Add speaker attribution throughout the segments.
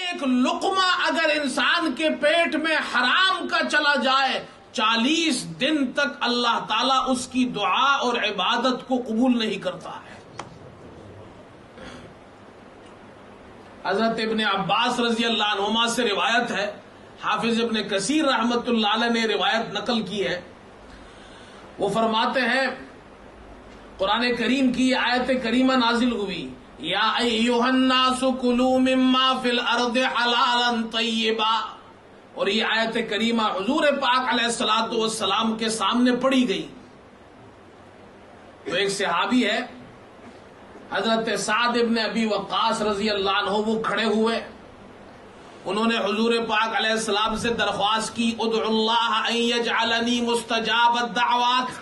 Speaker 1: ایک لقمہ اگر انسان کے پیٹ میں حرام کا چلا جائے 40 دن تک اللہ تعالیٰ اس کی دعا اور عبادت کو قبول نہیں کرتا ہے۔ حضرت ابن عباس رضی اللہ عنہما سے روایت ہے، حافظ ابن کثیر رحمت اللہ علیہ نے روایت نقل کی ہے، وہ فرماتے ہیں قرآن کریم کی آیت کریمہ نازل ہوئی، یا ایھا الناس کلوا مما فی الارض حلالا طیبا، اور یہ آیت کریمہ حضور پاک علیہ الصلوۃ والسلام کے سامنے پڑھی گئی تو ایک صحابی ہے حضرت سعد ابن ابی وقاص رضی اللہ عنہ، وہ کھڑے ہوئے، انہوں نے حضور پاک علیہ السلام سے درخواست کی، ادعو اللہ ان یجعلنی مستجاب الدعوات،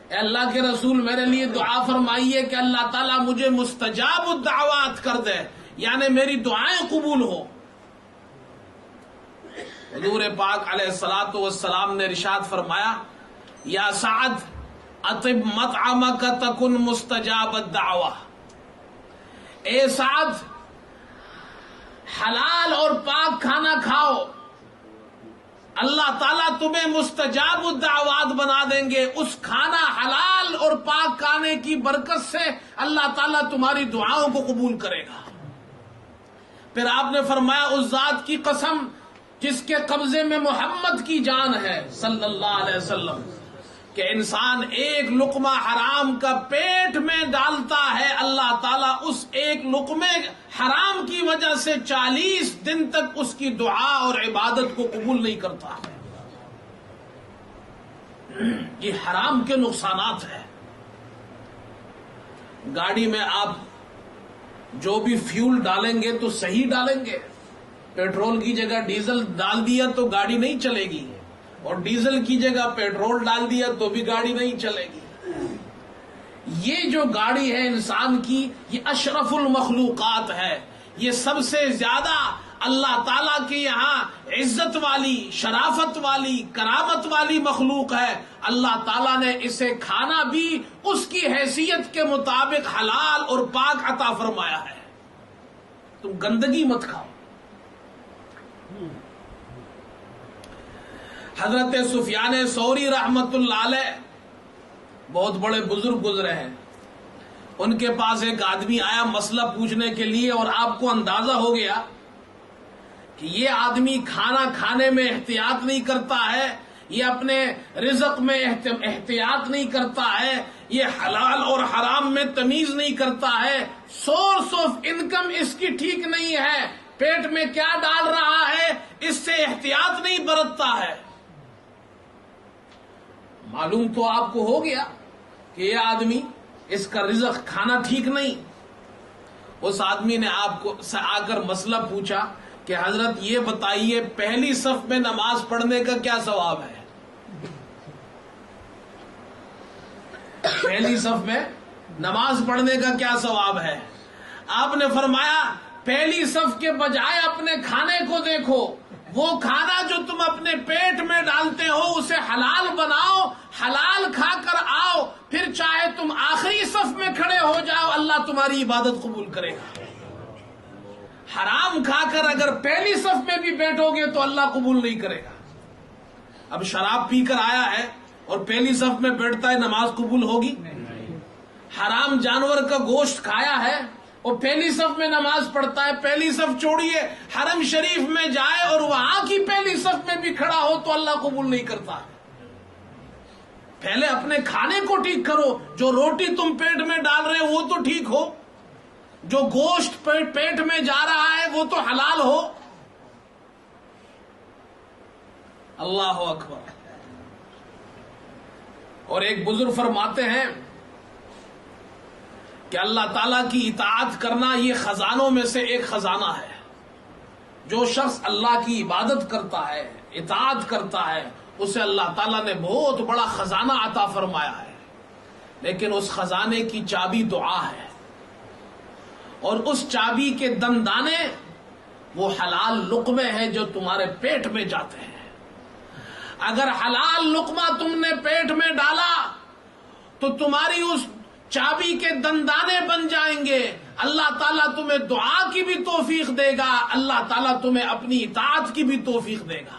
Speaker 1: اے اللہ کے رسول میرے لیے دعا فرمائیے کہ اللہ تعالیٰ مجھے مستجاب الدعوات کر دے، یعنی میری دعائیں قبول ہو۔ حضور پاک علیہ الصلوۃ والسلام نے ارشاد فرمایا، یا سعد اطب مطعمک تکن مستجاب الدعوہ، اے سعد حلال اور پاک کھانا کھاؤ، اللہ تعالیٰ تمہیں مستجاب الدعوات بنا دیں گے، اس کھانا حلال اور پاک کھانے کی برکت سے اللہ تعالیٰ تمہاری دعاؤں کو قبول کرے گا۔ پھر آپ نے فرمایا، اس ذات کی قسم جس کے قبضے میں محمد کی جان ہے صلی اللہ علیہ وسلم، کہ انسان ایک لقمہ حرام کا پیٹ میں ڈالتا ہے، اللہ تعالیٰ اس ایک لقمے حرام کی وجہ سے 40 دن تک اس کی دعا اور عبادت کو قبول نہیں کرتا ہے۔ یہ حرام کے نقصانات ہیں۔ گاڑی میں آپ جو بھی فیول ڈالیں گے تو صحیح ڈالیں گے، پیٹرول کی جگہ ڈیزل ڈال دیا تو گاڑی نہیں چلے گی، اور ڈیزل کی جگہ پیٹرول ڈال دیا تو بھی گاڑی نہیں چلے گی۔ یہ جو گاڑی ہے انسان کی، یہ اشرف المخلوقات ہے، یہ سب سے زیادہ اللہ تعالیٰ کے یہاں عزت والی، شرافت والی، کرامت والی مخلوق ہے۔ اللہ تعالیٰ نے اسے کھانا بھی اس کی حیثیت کے مطابق حلال اور پاک عطا فرمایا ہے۔ تم گندگی مت کھاؤ۔ حضرت سفیان ثوری رحمت اللہ علیہ بہت بڑے بزرگ گزرے ہیں، ان کے پاس ایک آدمی آیا مسئلہ پوچھنے کے لیے، اور آپ کو اندازہ ہو گیا کہ یہ آدمی کھانا کھانے میں احتیاط نہیں کرتا ہے، یہ اپنے رزق میں احتیاط نہیں کرتا ہے، یہ حلال اور حرام میں تمیز نہیں کرتا ہے، سورس آف انکم اس کی ٹھیک نہیں ہے، پیٹ میں کیا ڈال رہا ہے اس سے احتیاط نہیں برتتا ہے۔ معلوم تو آپ کو ہو گیا کہ یہ آدمی، اس کا رزق کھانا ٹھیک نہیں۔ اس آدمی نے آپ کو آ کر مسئلہ پوچھا کہ حضرت یہ بتائیے پہلی صف میں نماز پڑھنے کا کیا ثواب ہے؟ پہلی صف میں نماز پڑھنے کا کیا ثواب ہے؟ آپ نے فرمایا، پہلی صف کے بجائے اپنے کھانے کو دیکھو، وہ کھانا جو تم اپنے پیٹ میں ڈالتے ہو اسے حلال بناؤ، حلال کھا کر آؤ، پھر چاہے تم آخری صف میں کھڑے ہو جاؤ، اللہ تمہاری عبادت قبول کرے گا۔ حرام کھا کر اگر پہلی صف میں بھی بیٹھو گے تو اللہ قبول نہیں کرے گا۔ اب شراب پی کر آیا ہے اور پہلی صف میں بیٹھتا ہے، نماز قبول ہوگی؟ حرام جانور کا گوشت کھایا ہے اور پہلی صف میں نماز پڑھتا ہے، پہلی صف چھوڑیے حرم شریف میں جائے اور وہاں کی پہلی صف میں بھی کھڑا ہو تو اللہ قبول نہیں کرتا۔ پہلے اپنے کھانے کو ٹھیک کرو، جو روٹی تم پیٹ میں ڈال رہے ہو وہ تو ٹھیک ہو، جو گوشت پیٹ میں جا رہا ہے وہ تو حلال ہو۔ اللہ اکبر۔ اور ایک بزرگ فرماتے ہیں کہ اللہ تعالیٰ کی اطاعت کرنا یہ خزانوں میں سے ایک خزانہ ہے۔ جو شخص اللہ کی عبادت کرتا ہے، اطاعت کرتا ہے، اسے اللہ تعالیٰ نے بہت بڑا خزانہ عطا فرمایا ہے، لیکن اس خزانے کی چابی دعا ہے، اور اس چابی کے دندانے وہ حلال لقمے ہیں جو تمہارے پیٹ میں جاتے ہیں۔ اگر حلال لقمہ تم نے پیٹ میں ڈالا تو تمہاری اس چابی کے دندانے بن جائیں گے، اللہ تعالیٰ تمہیں دعا کی بھی توفیق دے گا، اللہ تعالیٰ تمہیں اپنی اطاعت کی بھی توفیق دے گا۔